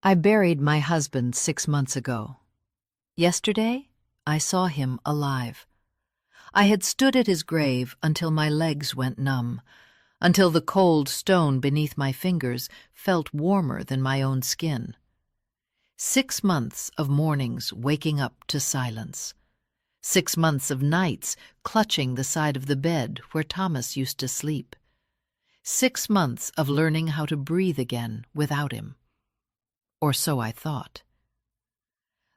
I buried my husband 6 months ago. Yesterday, I saw him alive. I had stood at his grave until my legs went numb, until the cold stone beneath my fingers felt warmer than my own skin. 6 months of mornings waking up to silence. 6 months of nights clutching the side of the bed where Thomas used to sleep. 6 months of learning how to breathe again without him. Or so I thought.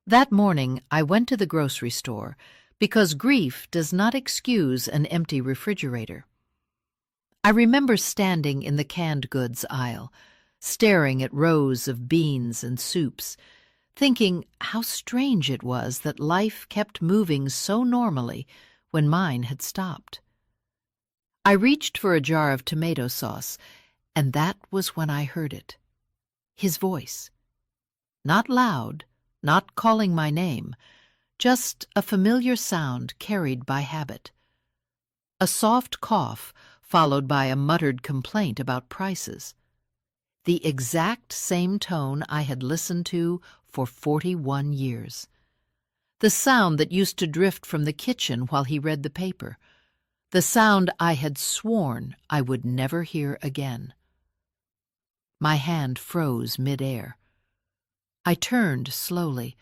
That morning I went to the grocery store because grief does not excuse an empty refrigerator. I remember standing in the canned goods aisle, staring at rows of beans and soups, thinking how strange it was that life kept moving so normally when mine had stopped. I reached for a jar of tomato sauce, and that was when I heard it. His voice. Not loud, not calling my name, just a familiar sound carried by habit. A soft cough followed by a muttered complaint about prices. The exact same tone I had listened to for 41 years. The sound that used to drift from the kitchen while he read the paper. The sound I had sworn I would never hear again. My hand froze mid-air. I turned slowly,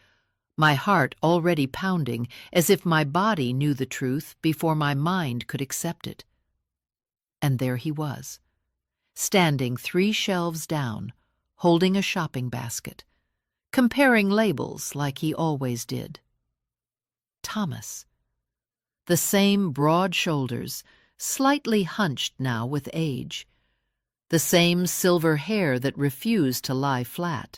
my heart already pounding as if my body knew the truth before my mind could accept it. And there he was, standing 3 shelves down, holding a shopping basket, comparing labels like he always did. Thomas. The same broad shoulders, slightly hunched now with age. The same silver hair that refused to lie flat.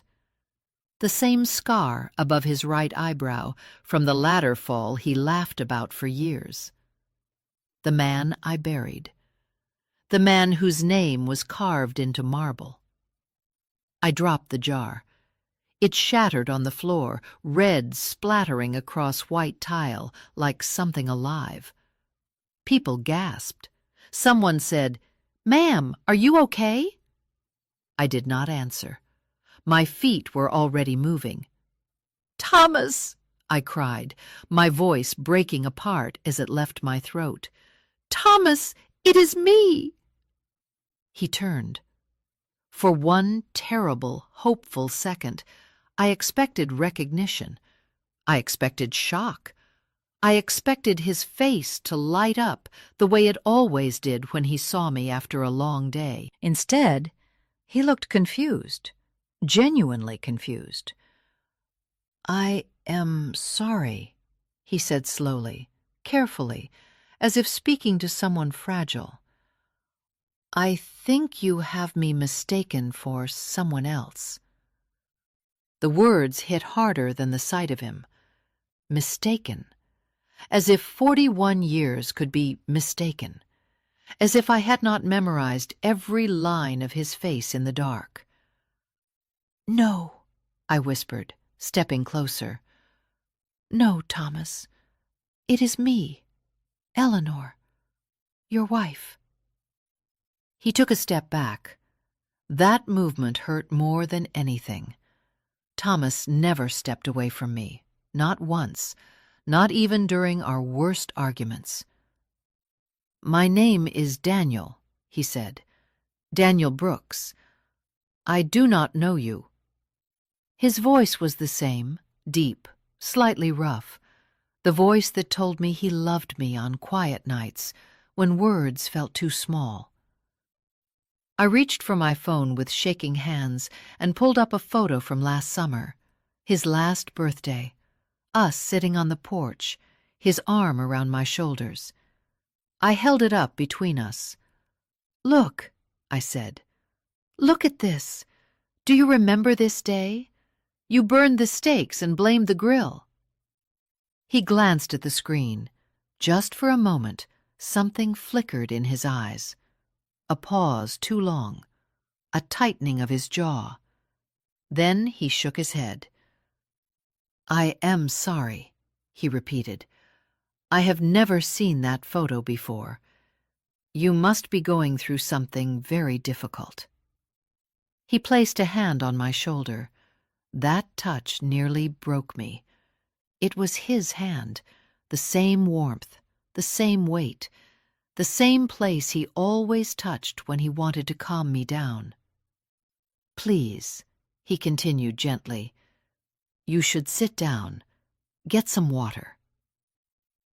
The same scar above his right eyebrow from the ladder fall he laughed about for years. The man I buried. The man whose name was carved into marble. I dropped the jar. It shattered on the floor, red splattering across white tile like something alive. People gasped. Someone said, "Ma'am, are you okay?" I did not answer. My feet were already moving. "Thomas!" I cried, my voice breaking apart as it left my throat. "Thomas, it is me!" He turned. For one terrible, hopeful second, I expected recognition. I expected shock. I expected his face to light up the way it always did when he saw me after a long day. Instead, he looked confused. Genuinely confused. "I am sorry," he said slowly, carefully, as if speaking to someone fragile. "I think you have me mistaken for someone else." The words hit harder than the sight of him. Mistaken. As if 41 years could be mistaken. As if I had not memorized every line of his face in the dark. "No," I whispered, stepping closer. "No, Thomas. It is me, Eleanor, your wife." He took a step back. That movement hurt more than anything. Thomas never stepped away from me, not once, not even during our worst arguments. "My name is Daniel," he said. "Daniel Brooks. I do not know you." His voice was the same, deep, slightly rough, the voice that told me he loved me on quiet nights when words felt too small. I reached for my phone with shaking hands and pulled up a photo from last summer, his last birthday, us sitting on the porch, his arm around my shoulders. I held it up between us. "Look," I said. "Look at this. Do you remember this day? You burned the steaks and blamed the grill." He glanced at the screen. Just for a moment, something flickered in his eyes. A pause too long, a tightening of his jaw. Then he shook his head. "I am sorry," he repeated. "I have never seen that photo before. You must be going through something very difficult." He placed a hand on my shoulder. That touch nearly broke me. It was his hand, the same warmth, the same weight, the same place he always touched when he wanted to calm me down. "Please," he continued gently, "you should sit down. Get some water."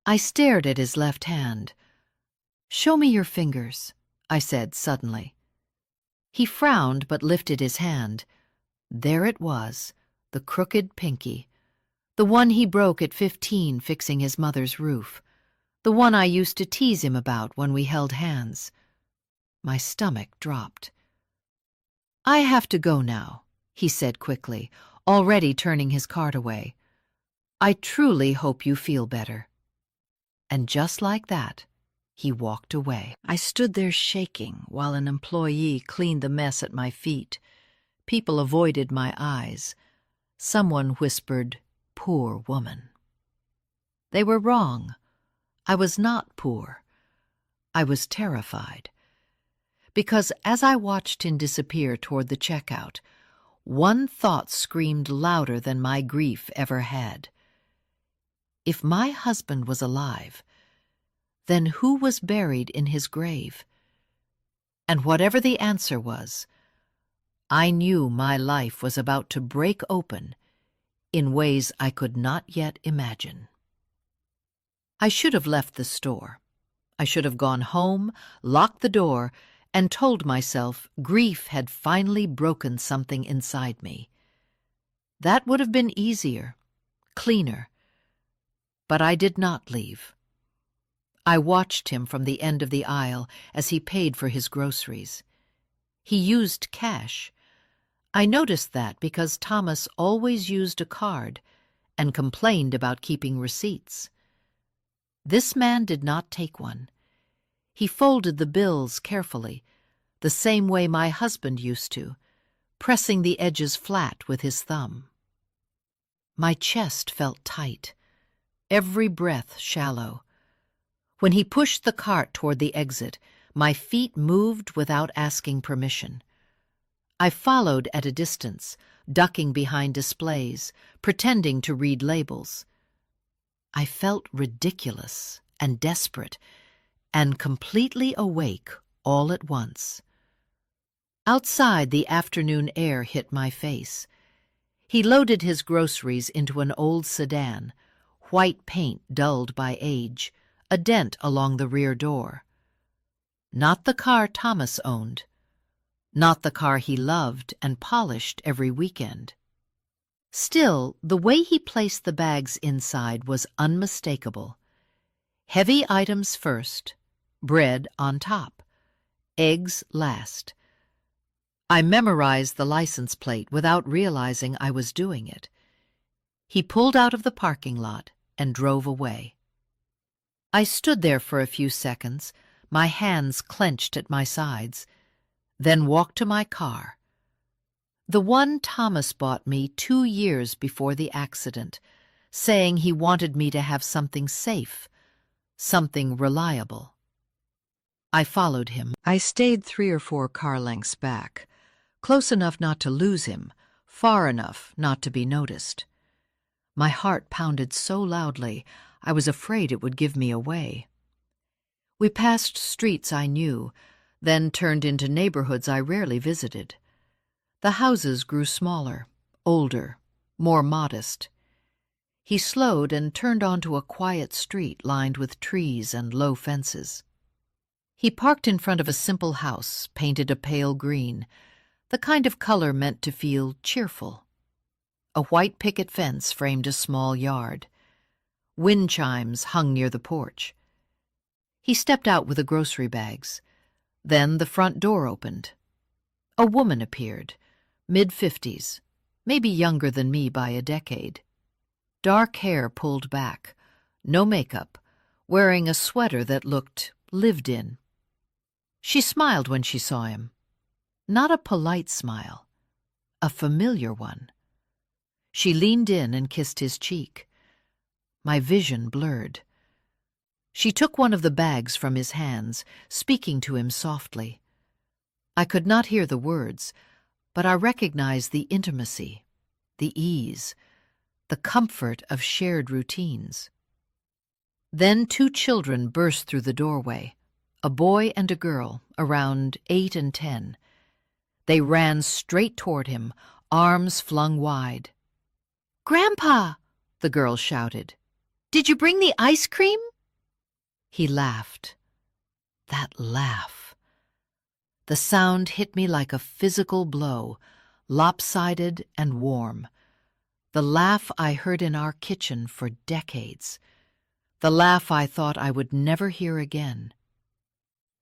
I stared at his left hand. "Show me your fingers," I said suddenly. He frowned but lifted his hand. There it was, the crooked pinky, the one he broke at 15 fixing his mother's roof, the one I used to tease him about when we held hands. My stomach dropped. "I have to go now," he said quickly, already turning his card away. "I truly hope you feel better." And just like that, he walked away. I stood there shaking while an employee cleaned the mess at my feet. People avoided my eyes. Someone whispered, "Poor woman." They were wrong. I was not poor. I was terrified. Because as I watched him disappear toward the checkout, one thought screamed louder than my grief ever had. If my husband was alive, then who was buried in his grave? And whatever the answer was, I knew my life was about to break open in ways I could not yet imagine. I should have left the store. I should have gone home, locked the door, and told myself grief had finally broken something inside me. That would have been easier, cleaner. But I did not leave. I watched him from the end of the aisle as he paid for his groceries. He used cash. I noticed that because Thomas always used a card and complained about keeping receipts. This man did not take one. He folded the bills carefully, the same way my husband used to, pressing the edges flat with his thumb. My chest felt tight, every breath shallow. When he pushed the cart toward the exit, my feet moved without asking permission. I followed at a distance, ducking behind displays, pretending to read labels. I felt ridiculous and desperate, and completely awake all at once. Outside, the afternoon air hit my face. He loaded his groceries into an old sedan, white paint dulled by age, a dent along the rear door. Not the car Thomas owned. Not the car he loved and polished every weekend. Still, the way he placed the bags inside was unmistakable. Heavy items first, bread on top, eggs last. I memorized the license plate without realizing I was doing it. He pulled out of the parking lot and drove away. I stood there for a few seconds, my hands clenched at my sides, then walked to my car. The one Thomas bought me 2 years before the accident, saying he wanted me to have something safe, something reliable. I followed him. I stayed 3 or 4 car lengths back, close enough not to lose him, far enough not to be noticed. My heart pounded so loudly, I was afraid it would give me away. We passed streets I knew, then turned into neighborhoods I rarely visited. The houses grew smaller, older, more modest. He slowed and turned onto a quiet street lined with trees and low fences. He parked in front of a simple house, painted a pale green, the kind of color meant to feel cheerful. A white picket fence framed a small yard. Wind chimes hung near the porch. He stepped out with the grocery bags. Then the front door opened. A woman appeared, mid-50s, maybe younger than me by a decade. Dark hair pulled back, no makeup, wearing a sweater that looked lived in. She smiled when she saw him. Not a polite smile, a familiar one. She leaned in and kissed his cheek. My vision blurred. She took one of the bags from his hands, speaking to him softly. I could not hear the words, but I recognized the intimacy, the ease, the comfort of shared routines. Then 2 children burst through the doorway, a boy and a girl, around 8 and 10. They ran straight toward him, arms flung wide. "Grandpa!" the girl shouted. "Did you bring the ice cream?" He laughed. That laugh. The sound hit me like a physical blow, lopsided and warm. The laugh I heard in our kitchen for decades. The laugh I thought I would never hear again.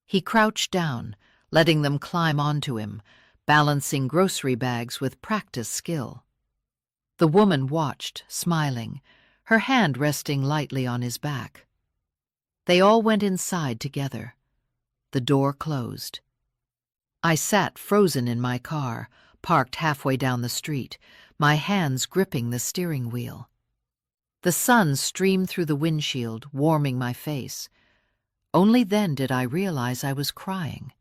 He crouched down, letting them climb onto him, balancing grocery bags with practiced skill. The woman watched, smiling, her hand resting lightly on his back. They all went inside together. The door closed. I sat frozen in my car, parked halfway down the street, my hands gripping the steering wheel. The sun streamed through the windshield, warming my face. Only then did I realize I was crying.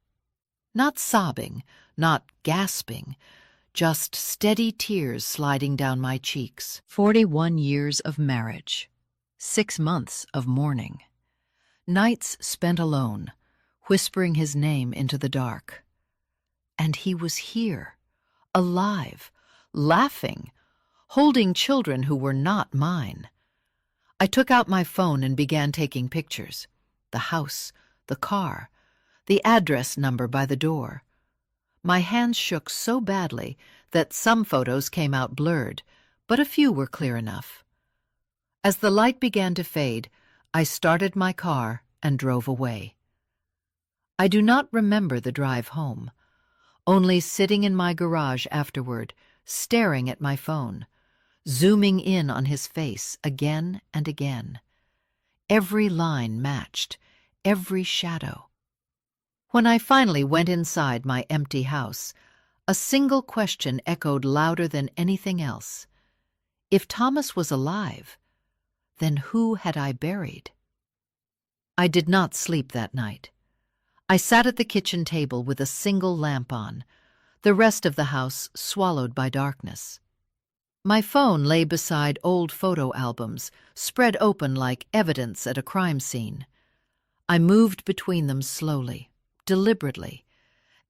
Not sobbing, not gasping, just steady tears sliding down my cheeks. 41 years of marriage, 6 months of mourning. Nights spent alone, whispering his name into the dark. And he was here, alive, laughing, holding children who were not mine. I took out my phone and began taking pictures. The house, the car, the address number by the door. My hands shook so badly that some photos came out blurred, but a few were clear enough. As the light began to fade, I started my car and drove away. I do not remember the drive home, only sitting in my garage afterward, staring at my phone, zooming in on his face again and again. Every line matched, every shadow. When I finally went inside my empty house, a single question echoed louder than anything else. If Thomas was alive, then who had I buried? I did not sleep that night. I sat at the kitchen table with a single lamp on, the rest of the house swallowed by darkness. My phone lay beside old photo albums, spread open like evidence at a crime scene. I moved between them slowly, deliberately,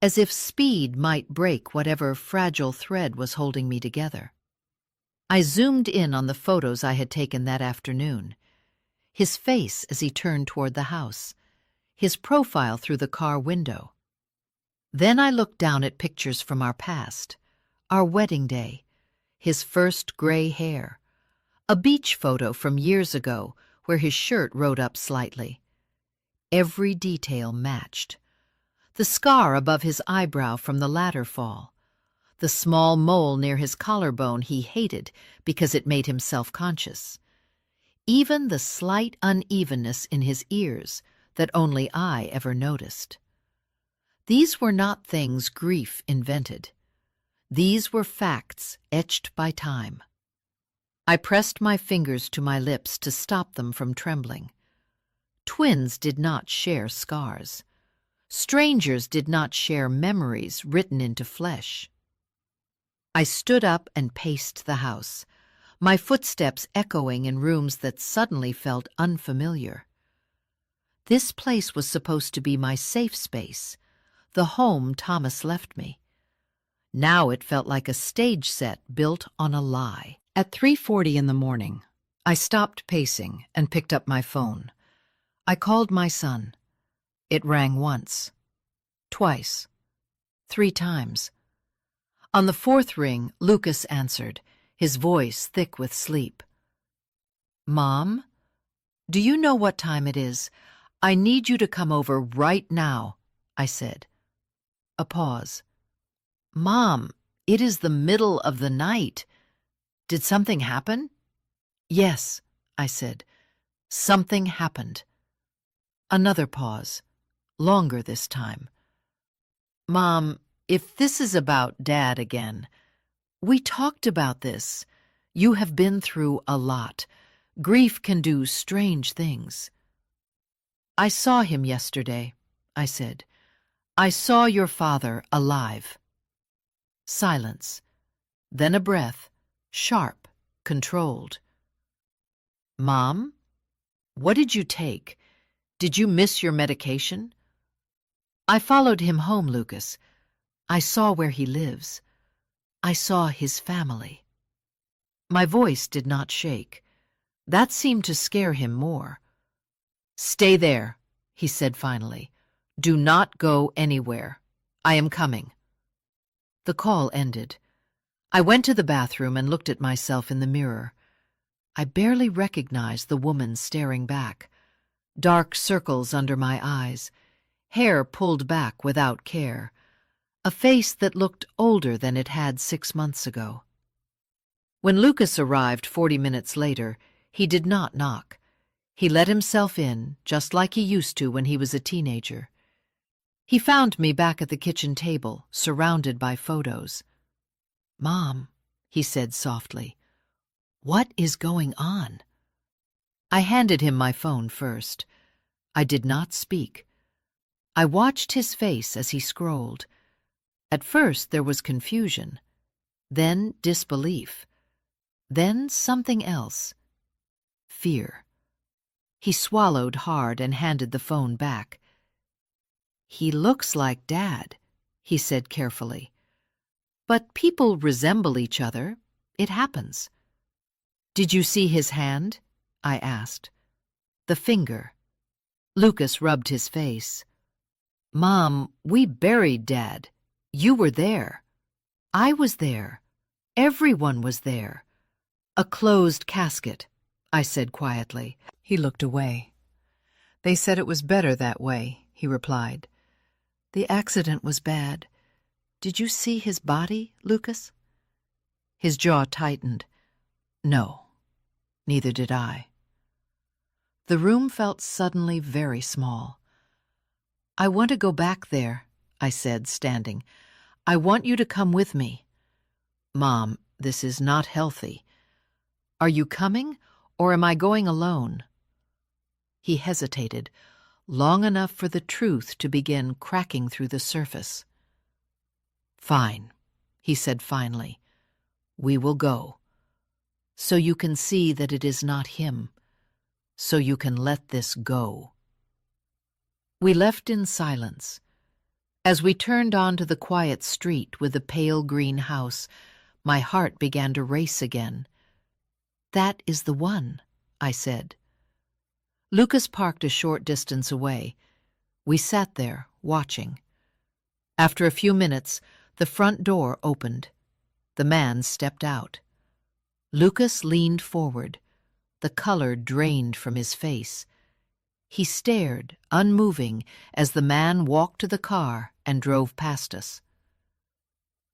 as if speed might break whatever fragile thread was holding me together. I zoomed in on the photos I had taken that afternoon. His face as he turned toward the house, his profile through the car window. Then I looked down at pictures from our past, our wedding day, his first gray hair, a beach photo from years ago where his shirt rode up slightly. Every detail matched. The scar above his eyebrow from the ladder fall, the small mole near his collarbone he hated because it made him self-conscious, even the slight unevenness in his ears that only I ever noticed. These were not things grief invented. These were facts etched by time. I pressed my fingers to my lips to stop them from trembling. Twins did not share scars. Strangers did not share memories written into flesh. I stood up and paced the house, my footsteps echoing in rooms that suddenly felt unfamiliar. This place was supposed to be my safe space, the home Thomas left me. Now it felt like a stage set built on a lie. At 3:40 in the morning, I stopped pacing and picked up my phone. I called my son. It rang once, twice, 3 times. On the 4th ring, Lucas answered, his voice thick with sleep. "Mom, do you know what time it is? I need you to come over right now," I said. A pause. "Mom, it is the middle of the night. Did something happen?" "Yes," I said. "Something happened." Another pause, longer this time. "Mom, if this is about Dad again, we talked about this. You have been through a lot. Grief can do strange things." "I saw him yesterday," I said. "I saw your father alive." Silence, then a breath, sharp, controlled. "Mom, what did you take? Did you miss your medication?" "I followed him home, Lucas. I saw where he lives. I saw his family." My voice did not shake. That seemed to scare him more. "Stay there," he said finally. "Do not go anywhere. I am coming." The call ended. I went to the bathroom and looked at myself in the mirror. I barely recognized the woman staring back. Dark circles under my eyes, hair pulled back without care, a face that looked older than it had 6 months ago. When Lucas arrived 40 minutes later, he did not knock. He let himself in, just like he used to when he was a teenager. He found me back at the kitchen table, surrounded by photos. "Mom," he said softly, "what is going on?" I handed him my phone first. I did not speak. I watched his face as he scrolled. At first there was confusion, then disbelief, then something else. Fear. He swallowed hard and handed the phone back. "He looks like Dad," he said carefully. "But people resemble each other. It happens." "Did you see his hand?" I asked. "The finger." Lucas rubbed his face. "Mom, we buried Dad. You were there. I was there. Everyone was there. A closed casket," I said quietly. He looked away. "They said it was better that way," he replied. "The accident was bad. Did you see his body, Lucas?" His jaw tightened. "No, neither did I." The room felt suddenly very small. "I want to go back there," I said, standing. "I want you to come with me." "Mom, this is not healthy." "Are you coming, or am I going alone?" He hesitated, long enough for the truth to begin cracking through the surface. "Fine," he said finally. "We will go. So you can see that it is not him. So you can let this go." We left in silence. As we turned onto the quiet street with the pale green house, my heart began to race again. "That is the one," I said. Lucas parked a short distance away. We sat there, watching. After a few minutes, the front door opened. The man stepped out. Lucas leaned forward. The color drained from his face. He stared, unmoving, as the man walked to the car and drove past us.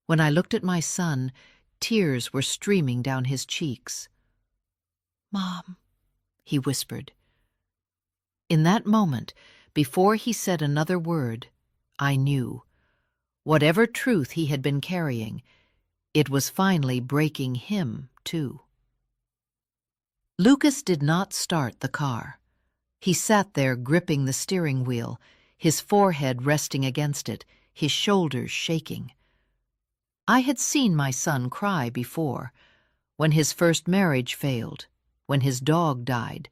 When I looked at my son, tears were streaming down his cheeks. "Mom," he whispered. In that moment, before he said another word, I knew. Whatever truth he had been carrying, it was finally breaking him, too. Lucas did not start the car. He sat there gripping the steering wheel, his forehead resting against it, his shoulders shaking. I had seen my son cry before, when his first marriage failed, when his dog died,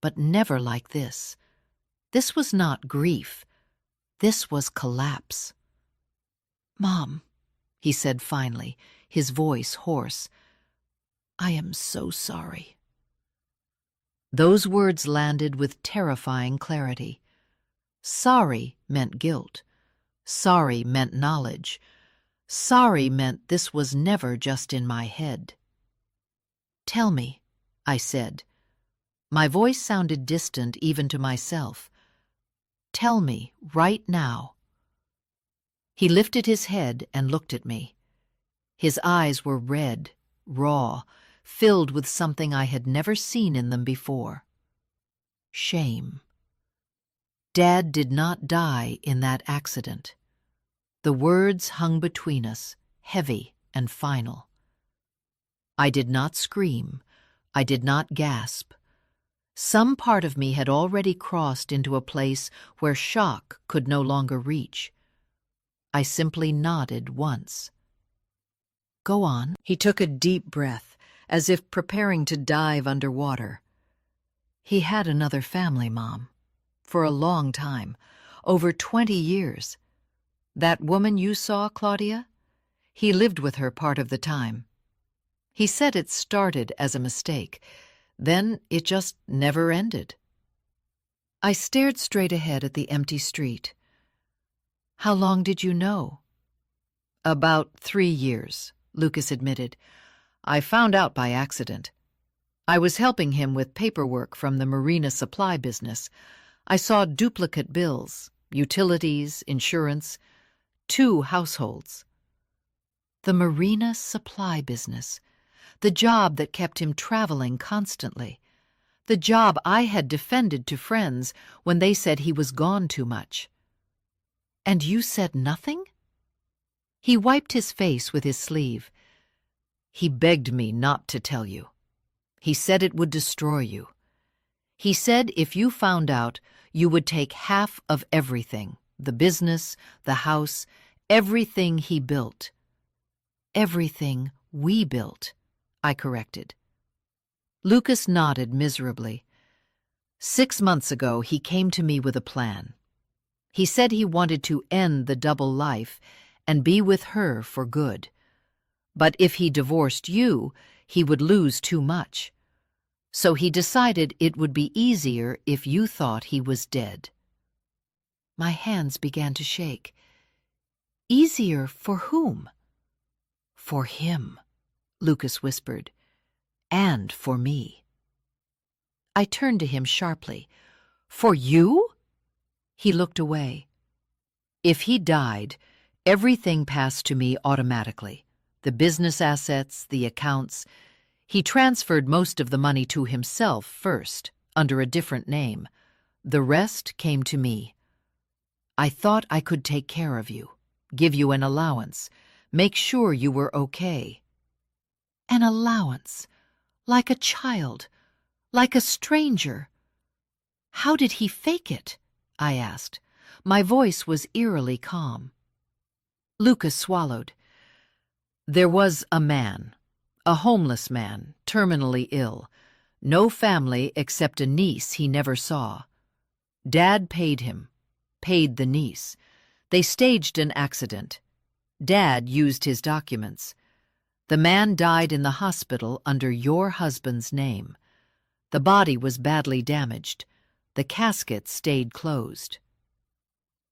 but never like this. This was not grief. This was collapse. "Mom," he said finally, his voice hoarse, "I am so sorry." Those words landed with terrifying clarity. Sorry meant guilt. Sorry meant knowledge. Sorry meant this was never just in my head. "Tell me," I said. My voice sounded distant even to myself. "Tell me, right now." He lifted his head and looked at me. His eyes were red, raw, filled with something I had never seen in them before. Shame. Dad did not die in that accident. The words hung between us, heavy and final. I did not scream. I did not gasp. Some part of me had already crossed into a place where shock could no longer reach. I simply nodded once. "Go on." He took a deep breath, as if preparing to dive underwater. He had another family, Mom, for a long time, over 20 years. That woman you saw, Claudia? He lived with her part of the time. He said it started as a mistake, then it just never ended. I stared straight ahead at the empty street. How long did you know? About 3 years, Lucas admitted. I found out by accident. I was helping him with paperwork from the marina supply business. I saw duplicate bills, utilities, insurance, 2 households. The marina supply business, the job that kept him traveling constantly, the job I had defended to friends when they said he was gone too much. And you said nothing? He wiped his face with his sleeve. He begged me not to tell you. He said it would destroy you. He said if you found out, you would take half of everything, the business, the house, everything he built. Everything we built, I corrected. Lucas nodded miserably. 6 months ago, he came to me with a plan. He said he wanted to end the double life and be with her for good. But if he divorced you, he would lose too much. So he decided it would be easier if you thought he was dead. My hands began to shake. Easier for whom? For him, Lucas whispered, and for me. I turned to him sharply. For you? He looked away. If he died, everything passed to me automatically. The business assets, the accounts. He transferred most of the money to himself first, under a different name. The rest came to me. I thought I could take care of you, give you an allowance, make sure you were okay. An allowance, like a child, like a stranger. How did he fake it? I asked. My voice was eerily calm. Lucas swallowed. There was a man, a homeless man, terminally ill. No family except a niece he never saw. Dad paid him, paid the niece. They staged an accident. Dad used his documents. The man died in the hospital under your husband's name. The body was badly damaged. The casket stayed closed.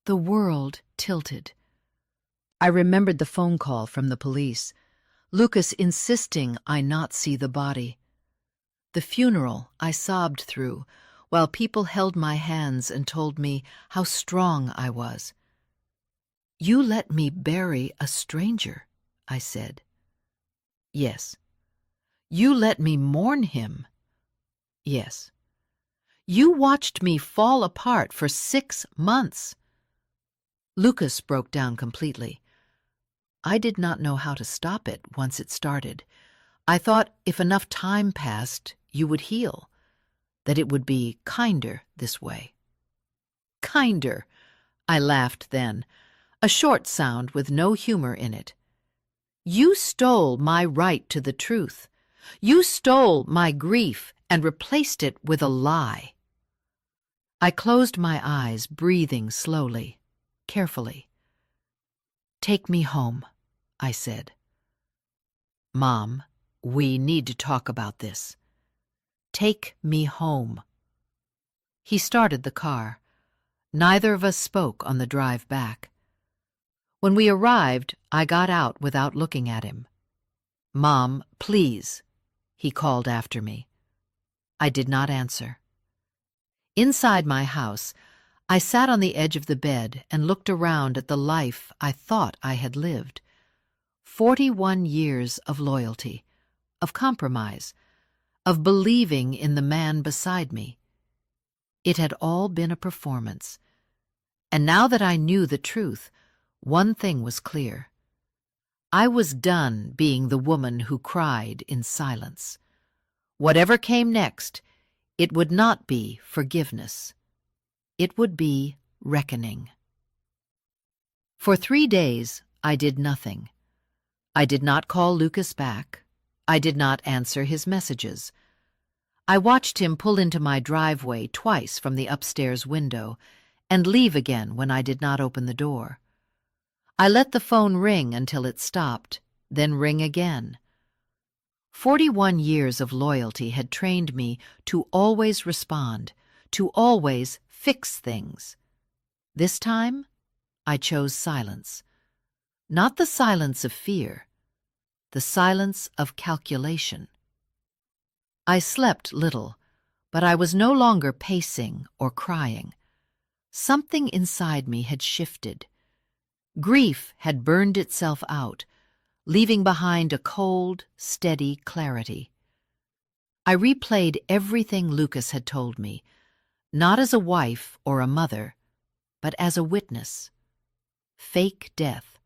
The world tilted. I remembered the phone call from the police. Lucas insisting I not see the body. The funeral I sobbed through, while people held my hands and told me how strong I was. You let me bury a stranger, I said. Yes. You let me mourn him. Yes. You watched me fall apart for 6 months. Lucas broke down completely. I did not know how to stop it once it started. I thought if enough time passed, you would heal, that it would be kinder this way. Kinder, I laughed then, a short sound with no humor in it. You stole my right to the truth. You stole my grief and replaced it with a lie. I closed my eyes, breathing slowly, carefully. Take me home, I said. Mom, we need to talk about this. Take me home. He started the car. Neither of us spoke on the drive back. When we arrived, I got out without looking at him. Mom, please, he called after me. I did not answer. Inside my house, I sat on the edge of the bed and looked around at the life I thought I had lived. 41 years of loyalty, of compromise, of believing in the man beside me. It had all been a performance. And now that I knew the truth, one thing was clear. I was done being the woman who cried in silence. Whatever came next, it would not be forgiveness. It would be reckoning. For 3 days, I did nothing. I did not call Lucas back. I did not answer his messages. I watched him pull into my driveway twice from the upstairs window and leave again when I did not open the door. I let the phone ring until it stopped, then ring again. 41 years of loyalty had trained me to always respond, to always fix things. This time, I chose silence. Not the silence of fear, the silence of calculation. I slept little, but I was no longer pacing or crying. Something inside me had shifted. Grief had burned itself out, leaving behind a cold, steady clarity. I replayed everything Lucas had told me, not as a wife or a mother, but as a witness. Fake death,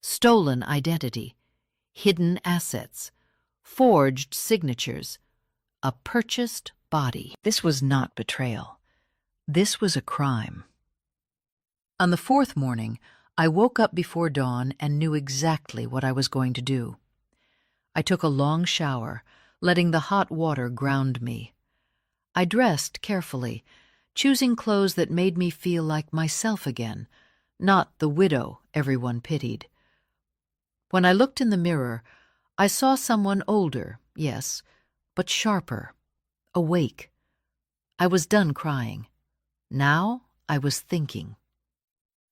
stolen identity, hidden assets, forged signatures, a purchased body. This was not betrayal. This was a crime. On the fourth morning, I woke up before dawn and knew exactly what I was going to do. I took a long shower, letting the hot water ground me. I dressed carefully, choosing clothes that made me feel like myself again, not the widow everyone pitied. When I looked in the mirror, I saw someone older, yes, but sharper, awake. I was done crying. Now I was thinking.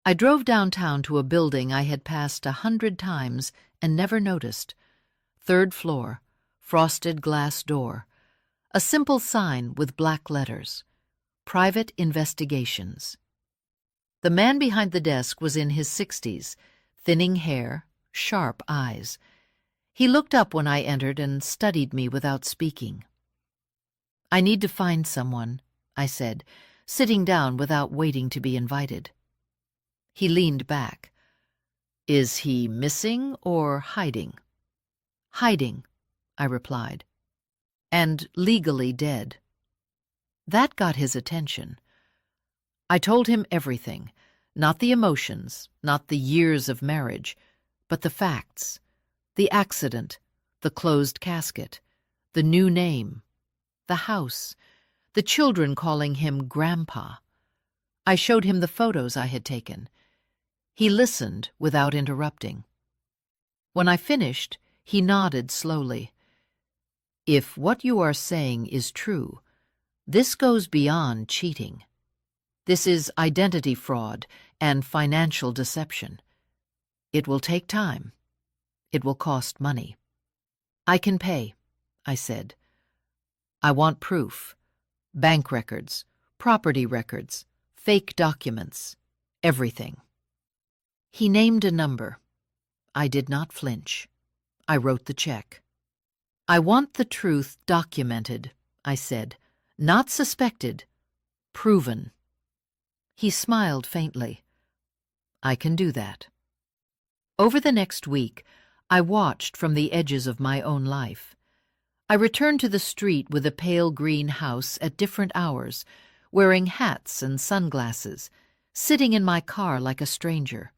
I drove downtown to a building I had passed 100 times and never noticed. 3rd floor, frosted glass door, a simple sign with black letters, Private Investigations. The man behind the desk was in his 60s, thinning hair, sharp eyes. He looked up when I entered and studied me without speaking. "I need to find someone," I said, sitting down without waiting to be invited. He leaned back. "Is he missing or hiding?" "Hiding," I replied. "And legally dead." That got his attention. I told him everything, not the emotions, not the years of marriage, but the facts. The accident, the closed casket, the new name, the house, the children calling him Grandpa. I showed him the photos I had taken. He listened without interrupting. When I finished, he nodded slowly. "If what you are saying is true, this goes beyond cheating. This is identity fraud and financial deception. It will take time. It will cost money." "I can pay," I said. "I want proof. Bank records, property records, fake documents, everything." He named a number. I did not flinch. I wrote the check. "I want the truth documented," I said. "Not suspected, proven." He smiled faintly. "I can do that." Over the next week, I watched from the edges of my own life. I returned to the street with a pale green house at different hours, wearing hats and sunglasses, sitting in my car like a stranger.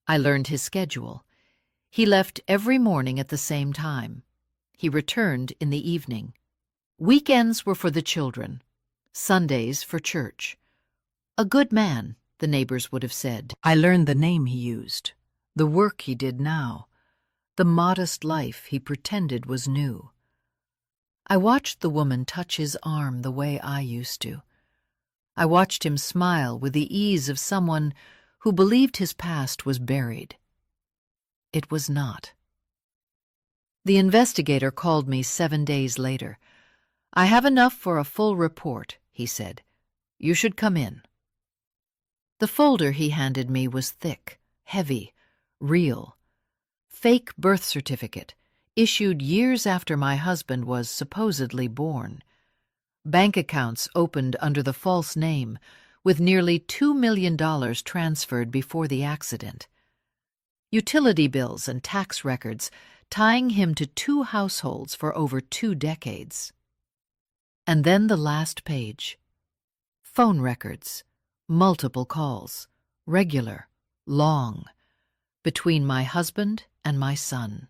I learned his schedule. He left every morning at the same time. He returned in the evening. Weekends were for the children, Sundays for church. A good man, the neighbors would have said. I learned the name he used, the work he did now, the modest life he pretended was new. I watched the woman touch his arm the way I used to. I watched him smile with the ease of someone who believed his past was buried. It was not. The investigator called me 7 days later. "I have enough for a full report," he said. "You should come in." The folder he handed me was thick, heavy, real. Fake birth certificate, issued years after my husband was supposedly born. Bank accounts opened under the false name, with nearly $2 million transferred before the accident. Utility bills and tax records tying him to 2 households for over 2 decades. And then the last page. Phone records, multiple calls, regular, long, between my husband and my son.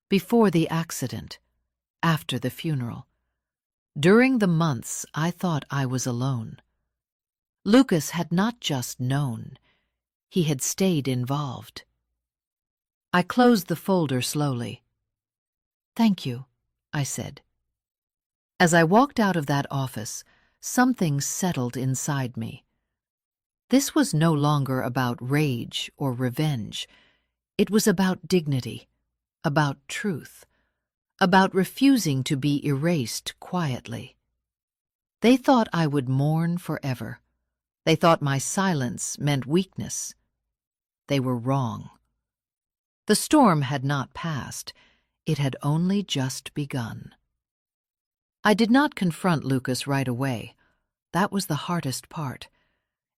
before the accident, after the funeral. During the months, I thought I was alone. Lucas had not just known, he had stayed involved. I closed the folder slowly. "Thank you," I said. As I walked out of that office, something settled inside me. This was no longer about rage or revenge. It was about dignity, about truth, about refusing to be erased quietly. They thought I would mourn forever. They thought my silence meant weakness. They were wrong. The storm had not passed. It had only just begun. I did not confront Lucas right away. That was the hardest part.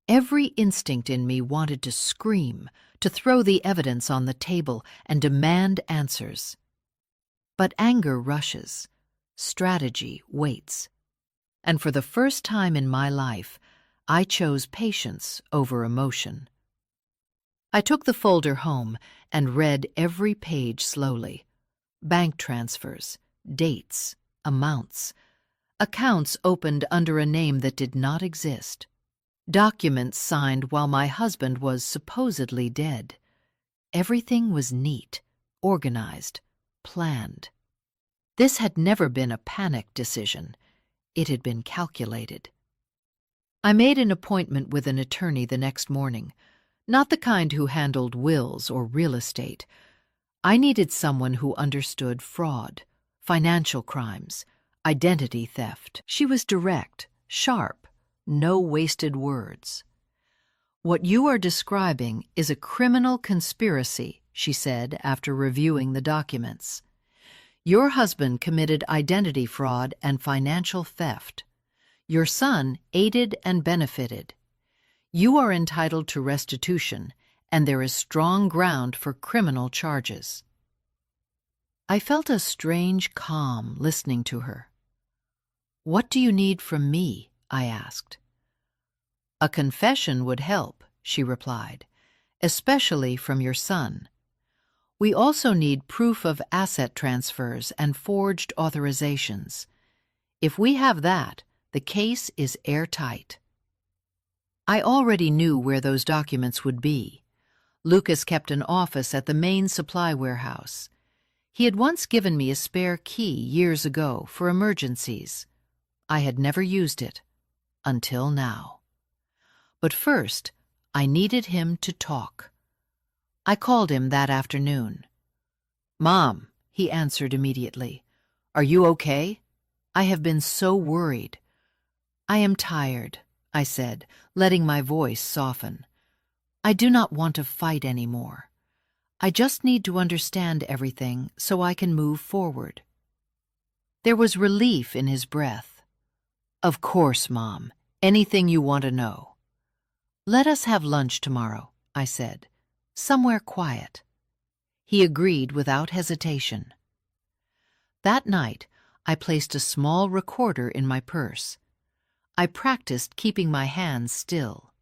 Every instinct in me wanted to scream, to throw the evidence on the table and demand answers. But anger rushes. Strategy waits. And for the first time in my life, I chose patience over emotion. I took the folder home and read every page slowly. Bank transfers, dates, amounts, accounts opened under a name that did not exist, documents signed while my husband was supposedly dead. Everything was neat, organized, planned. This had never been a panic decision. It had been calculated. I made an appointment with an attorney the next morning, not the kind who handled wills or real estate. I needed someone who understood fraud, financial crimes, identity theft. She was direct, sharp, no wasted words. "What you are describing is a criminal conspiracy," she said after reviewing the documents. "Your husband committed identity fraud and financial theft. Your son aided and benefited. You are entitled to restitution, and there is strong ground for criminal charges." I felt a strange calm listening to her. "What do you need from me?" I asked. "A confession would help," she replied, "especially from your son. We also need proof of asset transfers and forged authorizations. If we have that, the case is airtight." I already knew where those documents would be. Lucas kept an office at the main supply warehouse. He had once given me a spare key years ago for emergencies. I had never used it, until now. But first, I needed him to talk. I called him that afternoon. "Mom," he answered immediately. "Are you okay? I have been so worried." "I am tired," I said, letting my voice soften. "I do not want to fight anymore. I just need to understand everything so I can move forward." There was relief in his breath. "Of course, Mom. Anything you want to know." "Let us have lunch tomorrow," I said. "Somewhere quiet." He agreed without hesitation. That night, I placed a small recorder in my purse. I practiced keeping my hands still.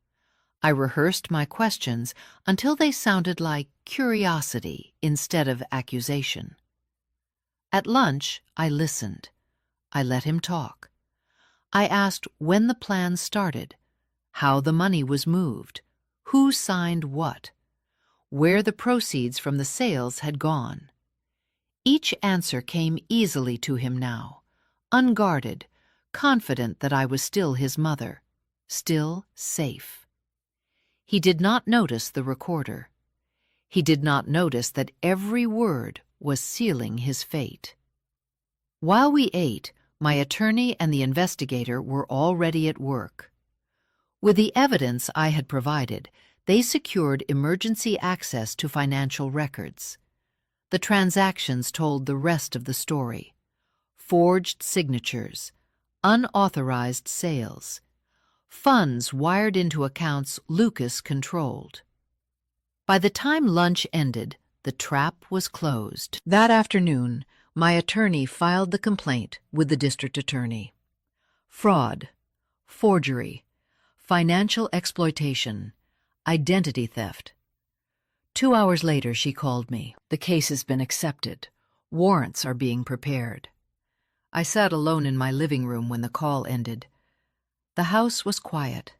I rehearsed my questions until they sounded like curiosity instead of accusation. At lunch, I listened. I let him talk. I asked when the plan started, how the money was moved, who signed what, where the proceeds from the sales had gone. Each answer came easily to him now, unguarded, confident that I was still his mother, still safe. He did not notice the recorder. He did not notice that every word was sealing his fate. While we ate, my attorney and the investigator were already at work. With the evidence I had provided, they secured emergency access to financial records. The transactions told the rest of the story. Forged signatures, unauthorized sales, funds wired into accounts Lucas controlled. By the time lunch ended, the trap was closed. That afternoon, my attorney filed the complaint with the district attorney. Fraud, forgery, financial exploitation, identity theft. 2 hours later, she called me. "The case has been accepted. Warrants are being prepared. I sat alone in my living room when the call ended. The house was quiet.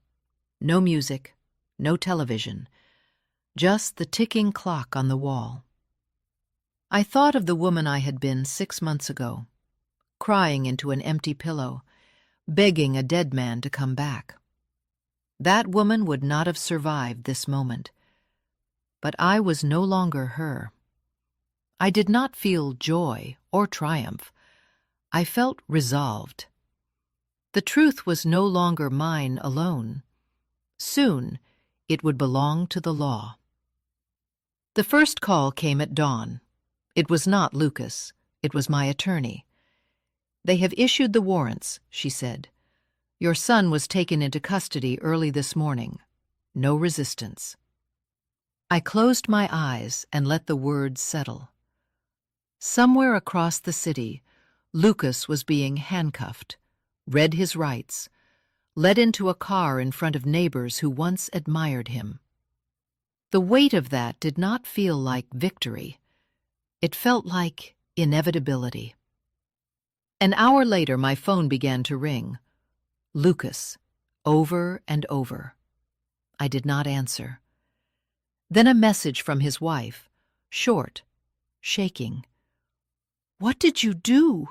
No music, no television, just the ticking clock on the wall. I thought of the woman I had been 6 months ago, crying into an empty pillow, begging a dead man to come back. That woman would not have survived this moment. But I was no longer her. I did not feel joy or triumph. I felt resolved. The truth was no longer mine alone. Soon, it would belong to the law. The first call came at dawn. It was not Lucas. It was my attorney. "They have issued the warrants," she said. "Your son was taken into custody early this morning. No resistance." I closed my eyes and let the words settle. Somewhere across the city, Lucas was being handcuffed, read his rights, led into a car in front of neighbors who once admired him. The weight of that did not feel like victory. It felt like inevitability. An hour later, my phone began to ring. Lucas, over and over. I did not answer. Then a message from his wife, short, shaking. "What did you do?"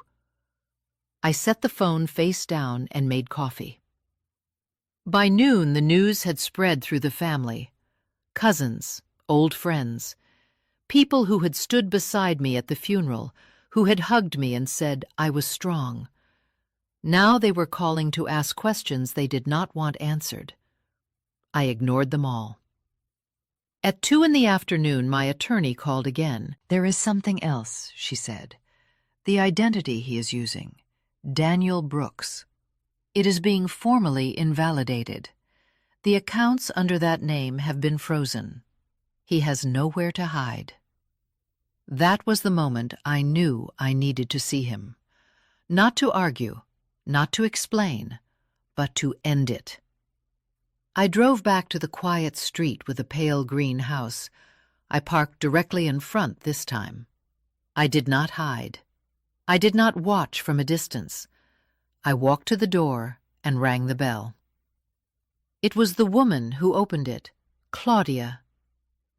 I set the phone face down and made coffee. By noon, the news had spread through the family. Cousins, old friends, people who had stood beside me at the funeral, who had hugged me and said I was strong. Now they were calling to ask questions they did not want answered. I ignored them all. At 2 in the afternoon, my attorney called again. "There is something else," she said. "The identity he is using, Daniel Brooks. It is being formally invalidated. The accounts under that name have been frozen. He has nowhere to hide." That was the moment I knew I needed to see him. Not to argue, not to explain, but to end it. I drove back to the quiet street with the pale green house. I parked directly in front this time. I did not hide. I did not watch from a distance. I walked to the door and rang the bell. It was the woman who opened it, Claudia.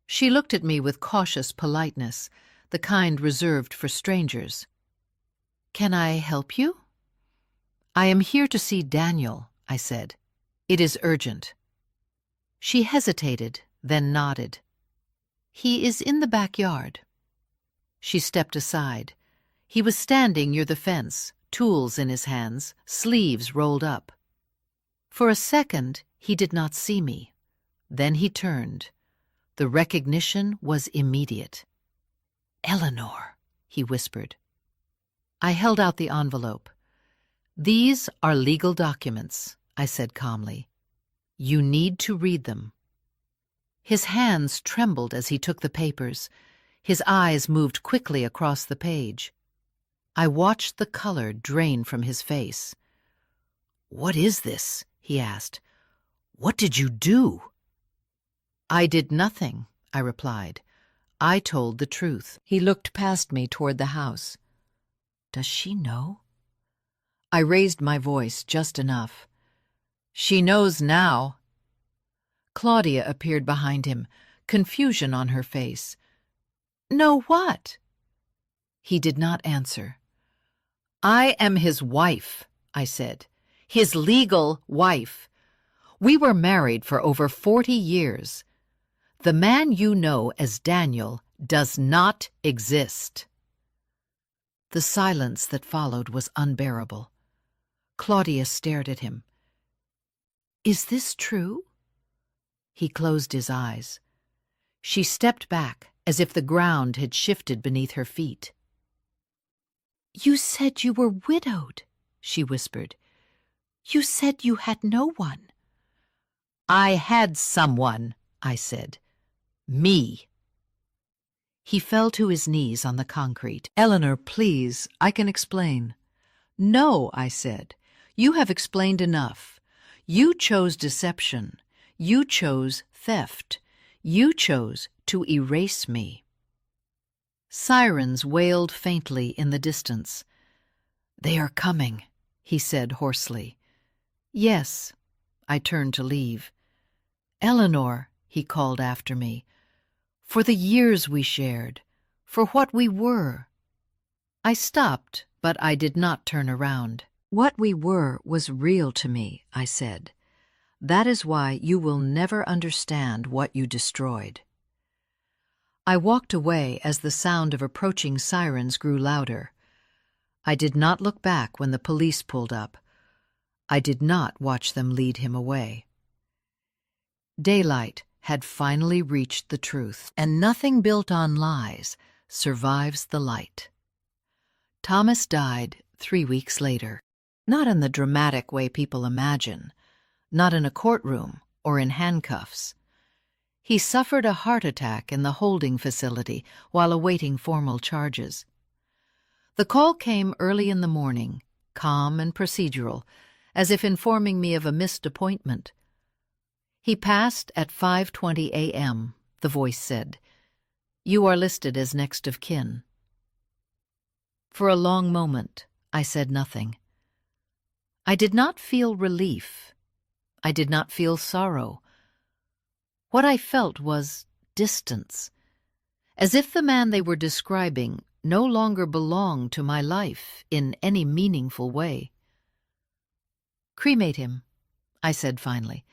She looked at me with cautious politeness, the kind reserved for strangers. "Can I help you?" "I am here to see Daniel," I said. "It is urgent." She hesitated, then nodded. "He is in the backyard." She stepped aside. He was standing near the fence, tools in his hands, sleeves rolled up. For a second, he did not see me. Then he turned. The recognition was immediate. "Eleanor," he whispered. I held out the envelope. "These are legal documents," I said calmly. "You need to read them." His hands trembled as he took the papers. His eyes moved quickly across the page. I watched the color drain from his face. "What is this?" he asked. "What did you do?" "I did nothing," I replied. "I told the truth." He looked past me toward the house. "Does she know?" I raised my voice just enough. "She knows now." Claudia appeared behind him, confusion on her face. "Know what?" He did not answer. "I am his wife," I said. "His legal wife. We were married for over 40 years. The man you know as Daniel does not exist." The silence that followed was unbearable. Claudia stared at him. "Is this true?" He closed his eyes. She stepped back, as if the ground had shifted beneath her feet. "You said you were widowed," she whispered. "You said you had no one." "I had someone," I said. "Me." He fell to his knees on the concrete. "Eleanor, please, I can explain." "No," I said. "You have explained enough. You chose deception. You chose theft. You chose to erase me." Sirens wailed faintly in the distance. "They are coming," he said hoarsely. "Yes." I turned to leave. "Eleanor," he called after me, "for the years we shared, for what we were." I stopped, but I did not turn around. "What we were was real to me," I said. "That is why you will never understand what you destroyed." I walked away as the sound of approaching sirens grew louder. I did not look back when the police pulled up. I did not watch them lead him away. Daylight had finally reached the truth, and nothing built on lies survives the light. Thomas died 3 weeks later, not in the dramatic way people imagine, not in a courtroom or in handcuffs. He suffered a heart attack in the holding facility while awaiting formal charges. The call came early in the morning, calm and procedural, as if informing me of a missed appointment. "He passed at 5:20 a.m., the voice said. "You are listed as next of kin." For a long moment, I said nothing. I did not feel relief. I did not feel sorrow. What I felt was distance, as if the man they were describing no longer belonged to my life in any meaningful way. "Cremate him," I said finally.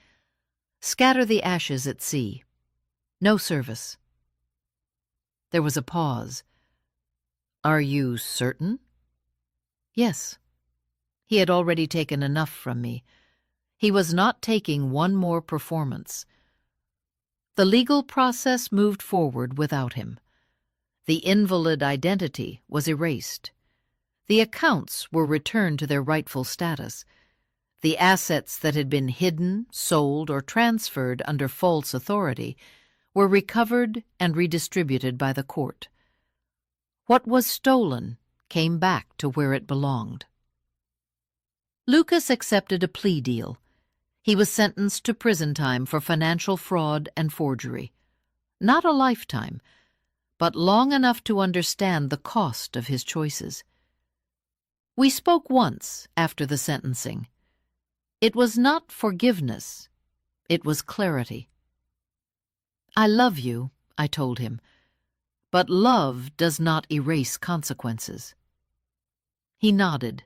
"Scatter the ashes at sea. No service." There was a pause. "Are you certain?" Yes. He had already taken enough from me. He was not taking one more performance. The legal process moved forward without him. The invalid identity was erased. The accounts were returned to their rightful status. The assets that had been hidden, sold, or transferred under false authority were recovered and redistributed by the court. What was stolen came back to where it belonged. Lucas accepted a plea deal. He was sentenced to prison time for financial fraud and forgery. Not a lifetime, but long enough to understand the cost of his choices. We spoke once after the sentencing. It was not forgiveness, it was clarity. "I love you," I told him, "but love does not erase consequences." He nodded.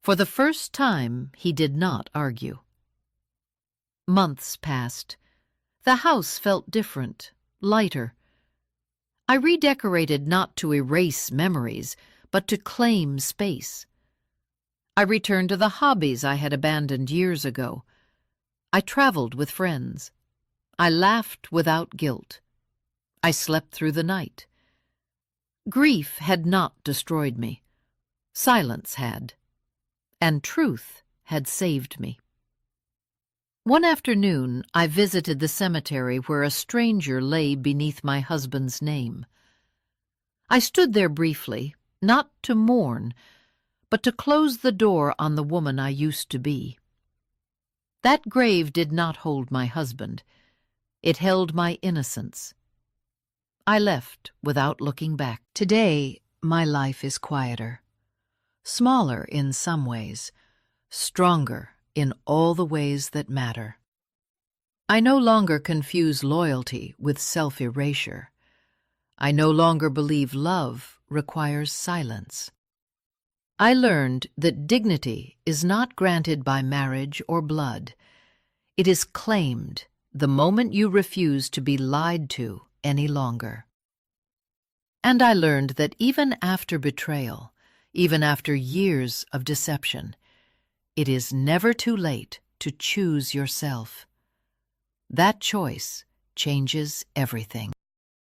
For the first time, he did not argue. Months passed. The house felt different, lighter. I redecorated not to erase memories, but to claim space. I returned to the hobbies I had abandoned years ago. I traveled with friends. I laughed without guilt. I slept through the night. Grief had not destroyed me. Silence had. And truth had saved me. One afternoon, I visited the cemetery where a stranger lay beneath my husband's name. I stood there briefly, not to mourn, but to close the door on the woman I used to be. That grave did not hold my husband. It held my innocence. I left without looking back. Today, my life is quieter. Smaller in some ways, stronger in all the ways that matter. I no longer confuse loyalty with self-erasure. I no longer believe love requires silence. I learned that dignity is not granted by marriage or blood. It is claimed the moment you refuse to be lied to any longer. And I learned that even after betrayal, even after years of deception, it is never too late to choose yourself. That choice changes everything.